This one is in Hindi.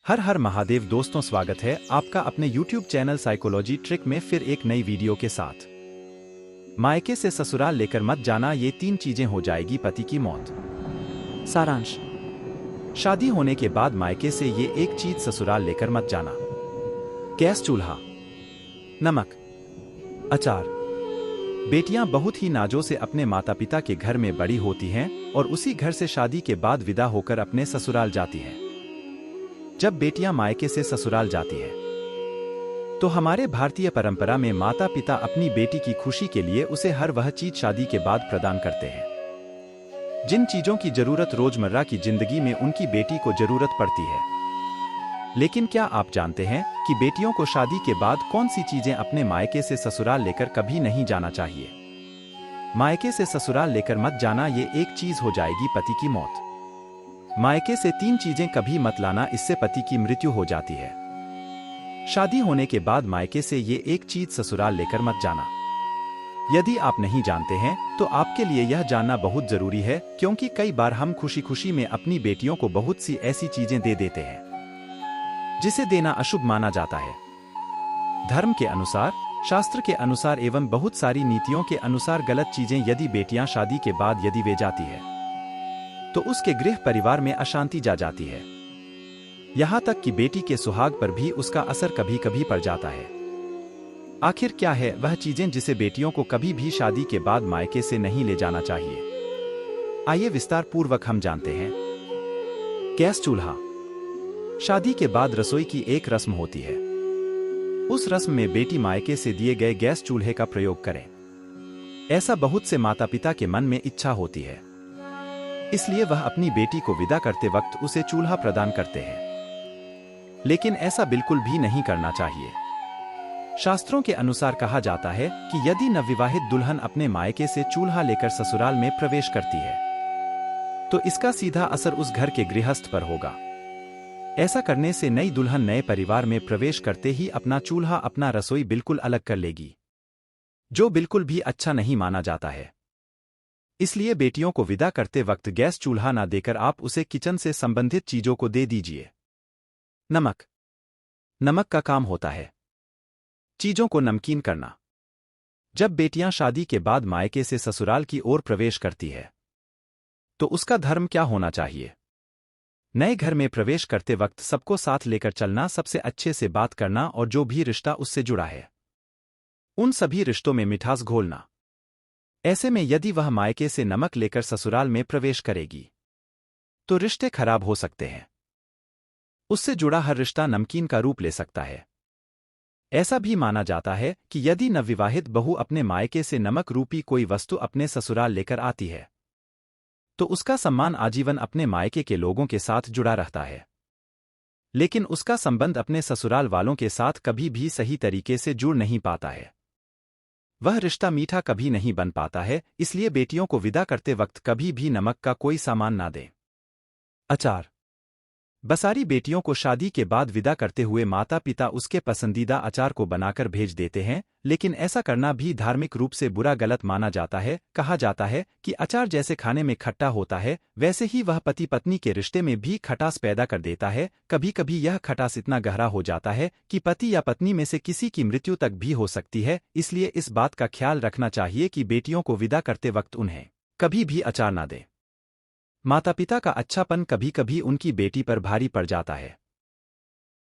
हर हर महादेव दोस्तों, स्वागत है आपका अपने YouTube चैनल साइकोलॉजी ट्रिक में फिर एक नई वीडियो के साथ। मायके से ससुराल लेकर मत जाना, ये 3 चीजें हो जाएगी पति की मौत। सारांश: शादी होने के बाद मायके से ये एक चीज ससुराल लेकर मत जाना। गैस चूल्हा, नमक, अचार। बेटियां बहुत ही नाजों से अपने माता पिता के घर में बड़ी होती हैं और उसी घर से शादी के बाद विदा होकर अपने ससुराल जाती हैं। जब बेटियां मायके से ससुराल जाती हैं, तो हमारे भारतीय परंपरा में माता पिता अपनी बेटी की खुशी के लिए उसे हर वह चीज शादी के बाद प्रदान करते हैं जिन चीजों की जरूरत रोजमर्रा की जिंदगी में उनकी बेटी को जरूरत पड़ती है। लेकिन क्या आप जानते हैं कि बेटियों को शादी के बाद कौन सी चीजें अपने मायके से ससुराल लेकर कभी नहीं जाना चाहिए? मायके से ससुराल लेकर मत जाना, ये एक चीज हो जाएगी पति की मौत। मायके से 3 चीजें कभी मत लाना, इससे पति की मृत्यु हो जाती है। शादी होने के बाद मायके से ये एक चीज ससुराल लेकर मत जाना। यदि आप नहीं जानते हैं तो आपके लिए यह जानना बहुत जरूरी है, क्योंकि कई बार हम खुशी खुशी में अपनी बेटियों को बहुत सी ऐसी चीजें दे देते हैं जिसे देना अशुभ माना जाता है। धर्म के अनुसार, शास्त्र के अनुसार एवं बहुत सारी नीतियों के अनुसार गलत चीजें यदि बेटियां शादी के बाद यदि वे जाती है तो उसके गृह परिवार में अशांति जा जाती है। यहां तक कि बेटी के सुहाग पर भी उसका असर कभी कभी पड़ जाता है। आखिर क्या है वह चीजें जिसे बेटियों को कभी भी शादी के बाद मायके से नहीं ले जाना चाहिए? आइए विस्तार पूर्वक हम जानते हैं। गैस चूल्हा। शादी के बाद रसोई की एक रस्म होती है। उस रस्म में बेटी मायके से दिए गए गैस चूल्हे का प्रयोग करें, ऐसा बहुत से माता पिता के मन में इच्छा होती है। इसलिए वह अपनी बेटी को विदा करते वक्त उसे चूल्हा प्रदान करते हैं। लेकिन ऐसा बिल्कुल भी नहीं करना चाहिए। शास्त्रों के अनुसार कहा जाता है कि यदि नवविवाहित दुल्हन अपने मायके से चूल्हा लेकर ससुराल में प्रवेश करती है तो इसका सीधा असर उस घर के गृहस्थ पर होगा। ऐसा करने से नई दुल्हन नए परिवार में प्रवेश करते ही अपना चूल्हा, अपना रसोई बिल्कुल अलग कर लेगी, जो बिल्कुल भी अच्छा नहीं माना जाता है। इसलिए बेटियों को विदा करते वक्त गैस चूल्हा ना देकर आप उसे किचन से संबंधित चीजों को दे दीजिए। नमक। नमक का काम होता है चीजों को नमकीन करना। जब बेटियां शादी के बाद मायके से ससुराल की ओर प्रवेश करती है तो उसका धर्म क्या होना चाहिए? नए घर में प्रवेश करते वक्त सबको साथ लेकर चलना, सबसे अच्छे से बात करना और जो भी रिश्ता उससे जुड़ा है उन सभी रिश्तों में मिठास घोलना। ऐसे में यदि वह मायके से नमक लेकर ससुराल में प्रवेश करेगी तो रिश्ते खराब हो सकते हैं। उससे जुड़ा हर रिश्ता नमकीन का रूप ले सकता है। ऐसा भी माना जाता है कि यदि नवविवाहित बहू अपने मायके से नमक रूपी कोई वस्तु अपने ससुराल लेकर आती है तो उसका सम्मान आजीवन अपने मायके के लोगों के साथ जुड़ा रहता है। लेकिन उसका संबंध अपने ससुराल वालों के साथ कभी भी सही तरीके से जुड़ नहीं पाता है। वह रिश्ता मीठा कभी नहीं बन पाता है। इसलिए बेटियों को विदा करते वक्त कभी भी नमक का कोई सामान ना दें। अचार। बसारी बेटियों को शादी के बाद विदा करते हुए माता पिता उसके पसंदीदा अचार को बनाकर भेज देते हैं, लेकिन ऐसा करना भी धार्मिक रूप से बुरा, गलत माना जाता है। कहा जाता है कि अचार जैसे खाने में खट्टा होता है, वैसे ही वह पति पत्नी के रिश्ते में भी खटास पैदा कर देता है। कभी कभी यह खटास इतना गहरा हो जाता है कि पति या पत्नी में से किसी की मृत्यु तक भी हो सकती है। इसलिए इस बात का ख्याल रखना चाहिए कि बेटियों को विदा करते वक्त उन्हें कभी भी अचार ना दें। माता पिता का अच्छापन कभी कभी उनकी बेटी पर भारी पड़ जाता है।